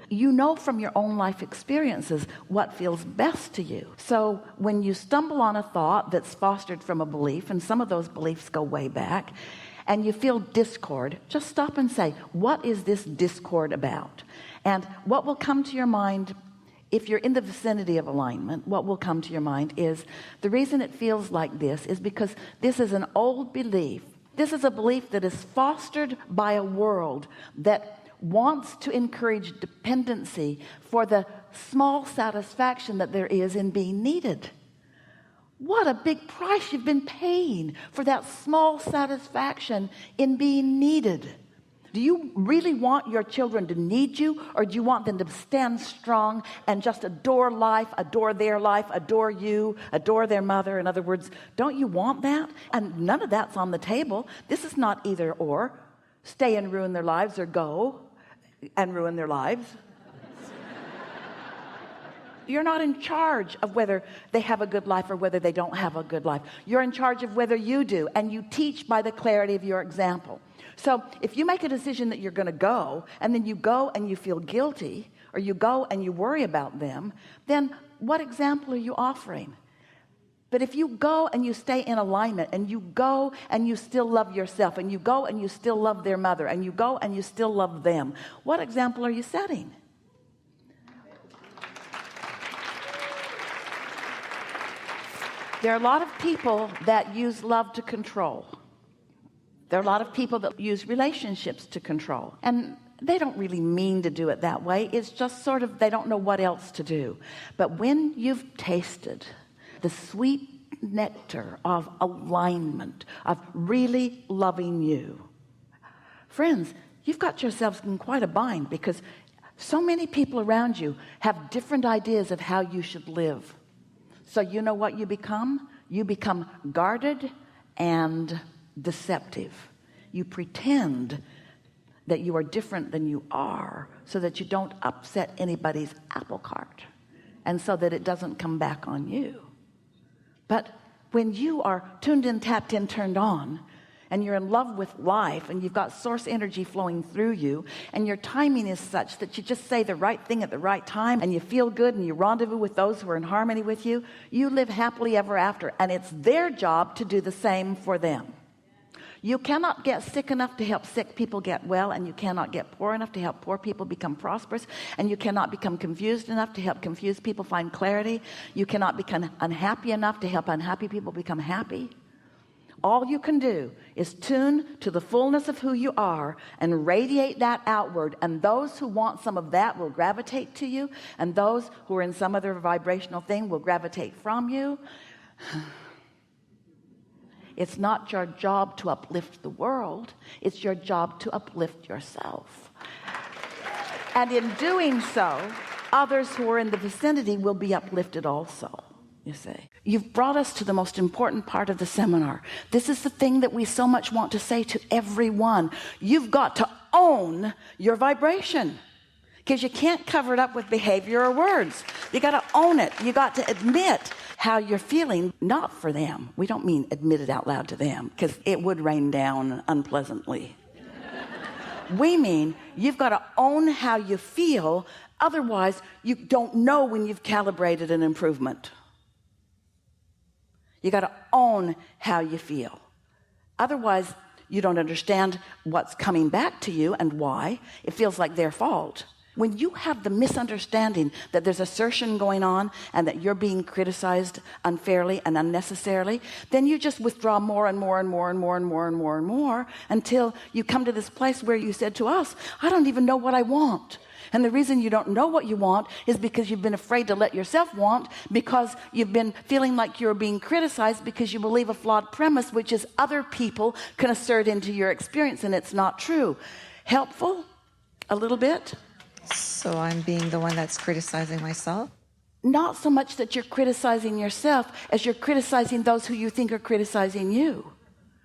You know from your own life experiences what feels best to you. So when you stumble on a thought that's fostered from a belief, and some of those beliefs go way back, and you feel discord, just stop and say, what is this discord about? And what will come to your mind, if you're in the vicinity of alignment, what will come to your mind is, the reason it feels like this is because this is an old belief. This is a belief that is fostered by a world that wants to encourage dependency for the small satisfaction that there is in being needed. What a big price you've been paying for that small satisfaction in being needed. Do you really want your children to need you, or do you want them to stand strong and just adore life, adore their life, adore you, adore their mother? In other words, don't you want that? And none of that's on the table. This is not either or. Stay and ruin their lives, or go and ruin their lives. You're not in charge of whether they have a good life or whether they don't have a good life. You're in charge of whether you do, and you teach by the clarity of your example. So if you make a decision that you're going to go, and then you go and you feel guilty, or you go and you worry about them, then what example are you offering? But if you go and you stay in alignment, and you go and you still love yourself, and you go and you still love their mother, and you go and you still love them, what example are you setting? There are a lot of people that use love to control. There are a lot of people that use relationships to control. And they don't really mean to do it that way. It's just sort of, they don't know what else to do. But when you've tasted the sweet nectar of alignment, of really loving you, friends, you've got yourselves in quite a bind, because so many people around you have different ideas of how you should live. So you know what you become? You become guarded and deceptive. You pretend that you are different than you are, so that you don't upset anybody's apple cart, and so that it doesn't come back on you. But when you are tuned in, tapped in, turned on, and you're in love with life, and you've got source energy flowing through you, and your timing is such that you just say the right thing at the right time, and you feel good, and you rendezvous with those who are in harmony with you, you live happily ever after. And it's their job to do the same for them. You cannot get sick enough to help sick people get well, and you cannot get poor enough to help poor people become prosperous, and you cannot become confused enough to help confused people find clarity. You cannot become unhappy enough to help unhappy people become happy. All you can do is tune to the fullness of who you are and radiate that outward, and those who want some of that will gravitate to you, and those who are in some other vibrational thing will gravitate from you. It's not your job to uplift the world. It's your job to uplift yourself. And in doing so, others who are in the vicinity will be uplifted also. You see, you've brought us to the most important part of the seminar. This is the thing that we so much want to say to everyone. You've got to own your vibration, because you can't cover it up with behavior or words. You got to own it. You got to admit how you're feeling, not for them. We don't mean admit it out loud to them, because it would rain down unpleasantly. We mean you've got to own how you feel. Otherwise, you don't know when you've calibrated an improvement. You got to own how you feel. Otherwise, you don't understand what's coming back to you and why. It feels like their fault. When you have the misunderstanding that there's assertion going on and that you're being criticized unfairly and unnecessarily, then you just withdraw more and more and more and more and more and more and more until you come to this place where you said to us, I don't even know what I want. And the reason you don't know what you want is because you've been afraid to let yourself want, because you've been feeling like you're being criticized because you believe a flawed premise, which is other people can assert into your experience, and it's not true. Helpful? A little bit? So I'm being the one that's criticizing myself? Not so much that you're criticizing yourself as you're criticizing those who you think are criticizing you.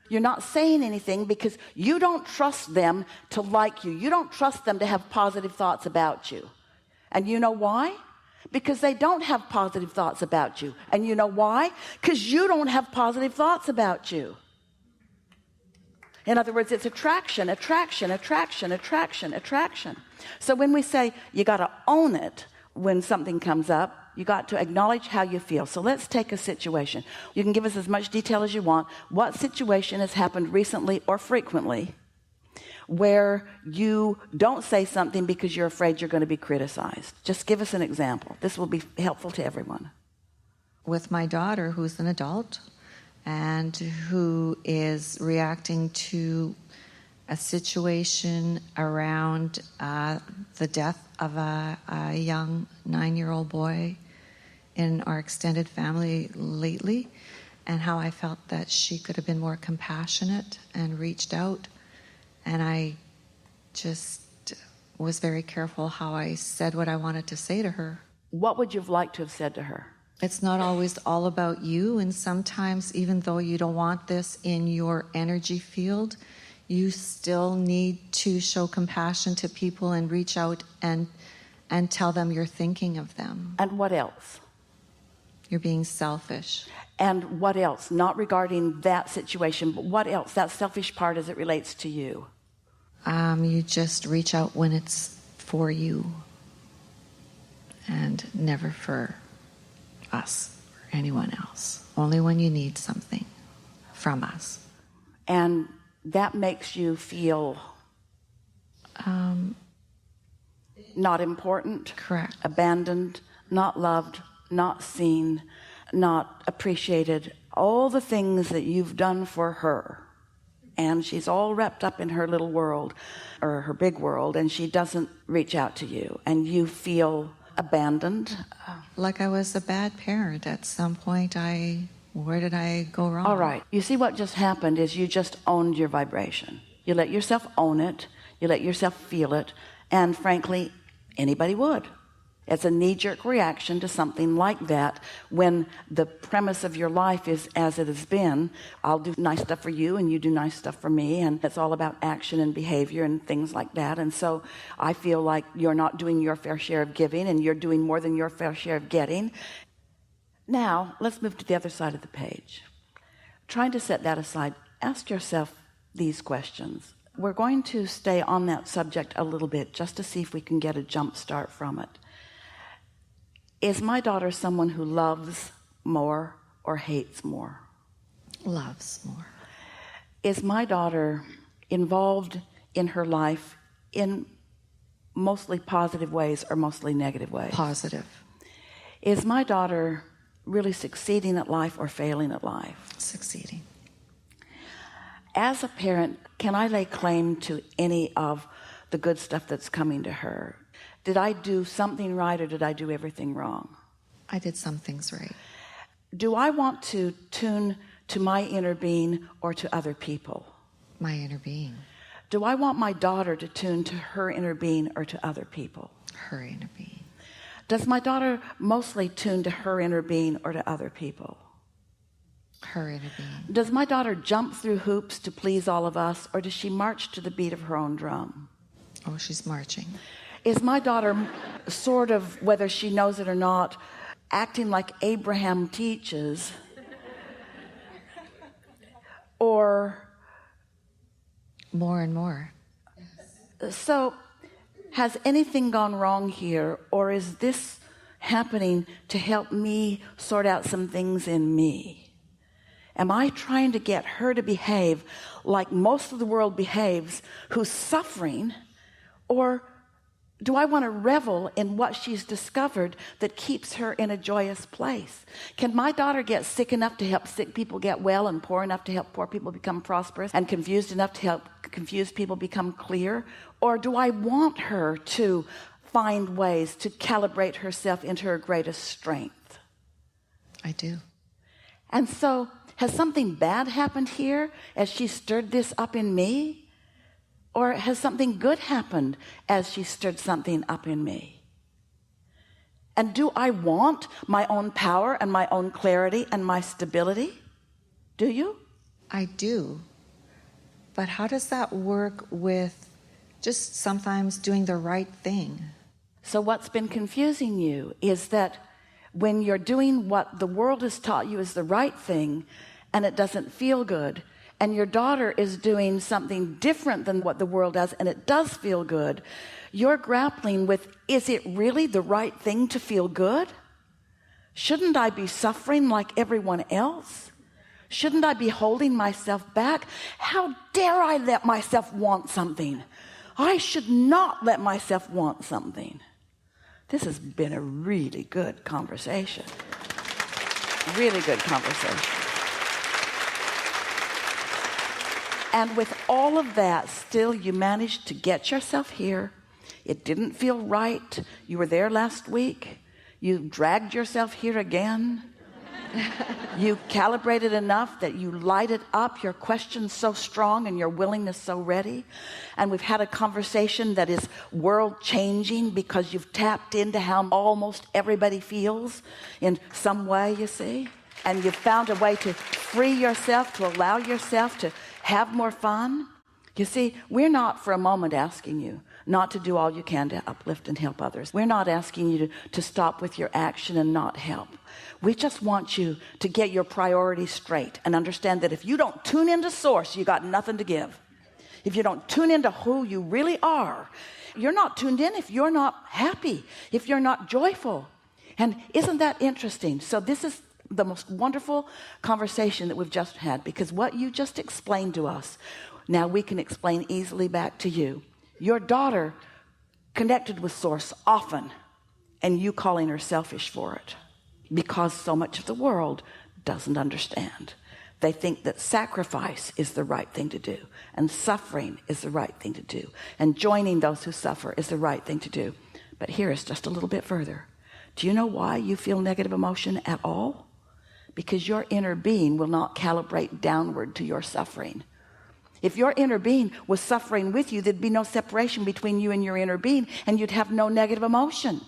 You're not saying anything because you don't trust them to like you. You don't trust them to have positive thoughts about you. And you know why? Because they don't have positive thoughts about you. And you know why? Because you don't have positive thoughts about you. In other words, it's attraction, attraction, attraction, attraction, attraction. So when we say you got to own it when something comes up, you got to acknowledge how you feel. So let's take a situation. You can give us as much detail as you want. What situation has happened recently or frequently where you don't say something because you're afraid you're going to be criticized? Just give us an example. This will be helpful to everyone. With my daughter, who's an adult and who is reacting to a situation around the death of a young 9-year-old boy in our extended family lately, and how I felt that she could have been more compassionate and reached out. And I just was very careful how I said what I wanted to say to her. What would you have liked to have said to her? It's not always all about you, and sometimes even though you don't want this in your energy field, you still need to show compassion to people and reach out and tell them you're thinking of them. And what else? You're being selfish. And what else? Not regarding that situation, but what else? That selfish part as it relates to you. You just reach out when it's for you and never for us or anyone else. Only when you need something from us. And that makes you feel not important, Correct. abandoned, not loved, not seen, not appreciated. All the things that you've done for her, and she's all wrapped up in her little world or her big world, and she doesn't reach out to you, and you feel abandoned. Like I was a bad parent at some point. Where did I go wrong? All right. You see, what just happened is you just owned your vibration. You let yourself own it. You let yourself feel it. And frankly, anybody would. It's a knee-jerk reaction to something like that when the premise of your life is as it has been. I'll do nice stuff for you and you do nice stuff for me, and it's all about action and behavior and things like that. And so I feel like you're not doing your fair share of giving and you're doing more than your fair share of getting. Now, let's move to the other side of the page. Trying to set that aside, ask yourself these questions. We're going to stay on that subject a little bit just to see if we can get a jump start from it. Is my daughter someone who loves more or hates more? Loves more. Is my daughter involved in her life in mostly positive ways or mostly negative ways? Positive. Is my daughter really succeeding at life or failing at life? Succeeding. As a parent, can I lay claim to any of the good stuff that's coming to her? Did I do something right or did I do everything wrong? I did some things right. Do I want to tune to my inner being or to other people? My inner being. Do I want my daughter to tune to her inner being or to other people? Her inner being. Does my daughter mostly tune to her inner being or to other people? Her inner being. Does my daughter jump through hoops to please all of us, or does she march to the beat of her own drum? Oh, she's marching. Is my daughter sort of, whether she knows it or not, acting like Abraham teaches, or more and more? So has anything gone wrong here, or is this happening to help me sort out some things in me? Am I trying to get her to behave like most of the world behaves, who's suffering, or do I want to revel in what she's discovered that keeps her in a joyous place? Can my daughter get sick enough to help sick people get well, and poor enough to help poor people become prosperous, and confused enough to help confused people become clear? Or do I want her to find ways to calibrate herself into her greatest strength? I do. And so, has something bad happened here as she stirred this up in me? Or has something good happened as she stirred something up in me? And do I want my own power and my own clarity and my stability? Do you? I do. But how does that work with just sometimes doing the right thing? So what's been confusing you is that when you're doing what the world has taught you is the right thing and it doesn't feel good, and your daughter is doing something different than what the world does, and it does feel good, you're grappling with, is it really the right thing to feel good? Shouldn't I be suffering like everyone else? Shouldn't I be holding myself back? How dare I let myself want something? I should not let myself want something. This has been a really good conversation. Really good conversation. And with all of that, still you managed to get yourself here. It didn't feel right. You were there last week. You dragged yourself here again. You calibrated enough that you lighted up, your questions so strong and your willingness so ready. And we've had a conversation that is world changing because you've tapped into how almost everybody feels in some way, you see. And you've found a way to free yourself, to allow yourself to have more fun. You see, we're not for a moment asking you not to do all you can to uplift and help others. We're not asking you to stop with your action and not help. We just want you to get your priorities straight and understand that if you don't tune into source, you got nothing to give. If you don't tune into who you really are, you're not tuned in if you're not happy, if you're not joyful. And isn't that interesting? So this is the most wonderful conversation that we've just had, because what you just explained to us, now we can explain easily back to you. Your daughter connected with source often, and you calling her selfish for it, because so much of the world doesn't understand. They think that sacrifice is the right thing to do, and suffering is the right thing to do, and joining those who suffer is the right thing to do. But here is just a little bit further. Do you know why you feel negative emotion at all? Because your inner being will not calibrate downward to your suffering. If your inner being was suffering with you, there'd be no separation between you and your inner being, and you'd have no negative emotion.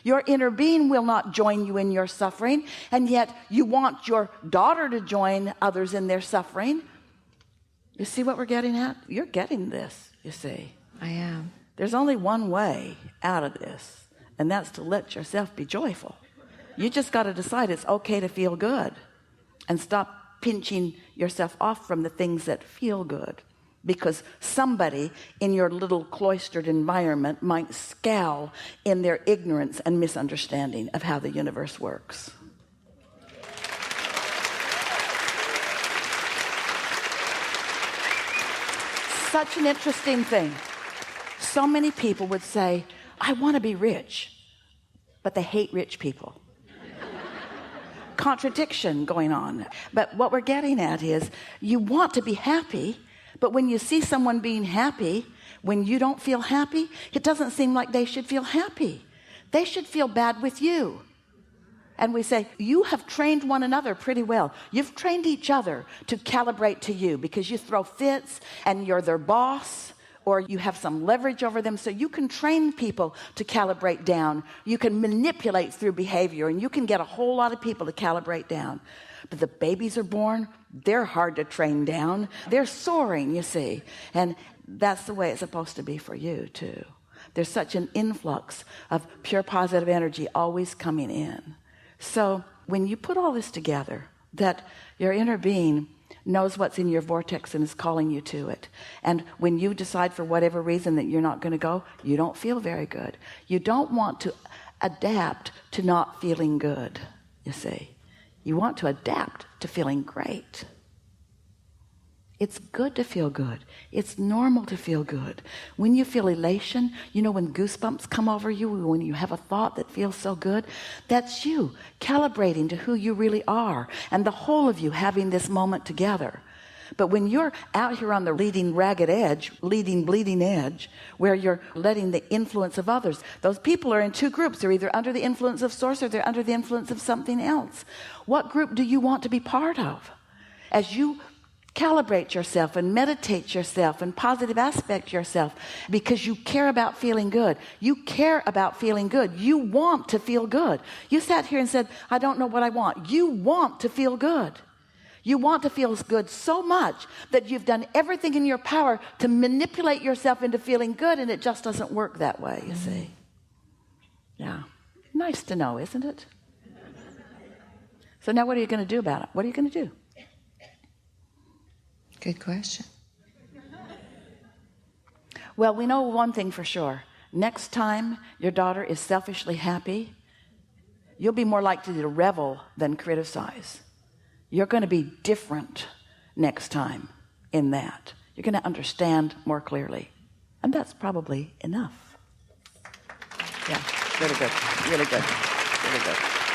Your inner being will not join you in your suffering, and yet you want your daughter to join others in their suffering. You see what we're getting at? You're getting this, you see. I am. There's only one way out of this, and that's to let yourself be joyful. You just got to decide it's okay to feel good and stop pinching yourself off from the things that feel good, because somebody in your little cloistered environment might scowl in their ignorance and misunderstanding of how the universe works. Such an interesting thing. So many people would say, I want to be rich, but they hate rich people. Contradiction going on. But what we're getting at is, you want to be happy, but when you see someone being happy, when you don't feel happy, it doesn't seem like they should feel happy. They should feel bad with you. And we say, you have trained one another pretty well. You've trained each other to calibrate to you because you throw fits and you're their boss, or you have some leverage over them, so you can train people to calibrate down. You can manipulate through behavior, and you can get a whole lot of people to calibrate down. But the babies are born, they're hard to train down. They're soaring, you see. And that's the way it's supposed to be for you, too. There's such an influx of pure positive energy always coming in. So when you put all this together, that your inner being knows what's in your vortex and is calling you to it. And when you decide for whatever reason that you're not going to go, you don't feel very good. You don't want to adapt to not feeling good, you see. You want to adapt to feeling great. It's good to feel good. It's normal to feel good. When you feel elation, you know, when goosebumps come over you, when you have a thought that feels so good, that's you calibrating to who you really are, and the whole of you having this moment together. But when you're out here on the leading ragged edge, leading bleeding edge, where you're letting the influence of others, those people are in two groups. They're either under the influence of source or they're under the influence of something else. What group do you want to be part of? As you calibrate yourself and meditate yourself and positive aspect yourself, because you care about feeling good. You care about feeling good. You want to feel good. You sat here and said, I don't know what I want. You want to feel good. You want to feel good so much that you've done everything in your power to manipulate yourself into feeling good, and it just doesn't work that way, you see. Yeah. Nice to know, isn't it? So now what are you going to do about it? What are you going to do? Good question. Well, we know one thing for sure. Next time your daughter is selfishly happy, you'll be more likely to revel than criticize. You're going to be different next time in that. You're going to understand more clearly. And that's probably enough. Yeah, really good, really good, really good.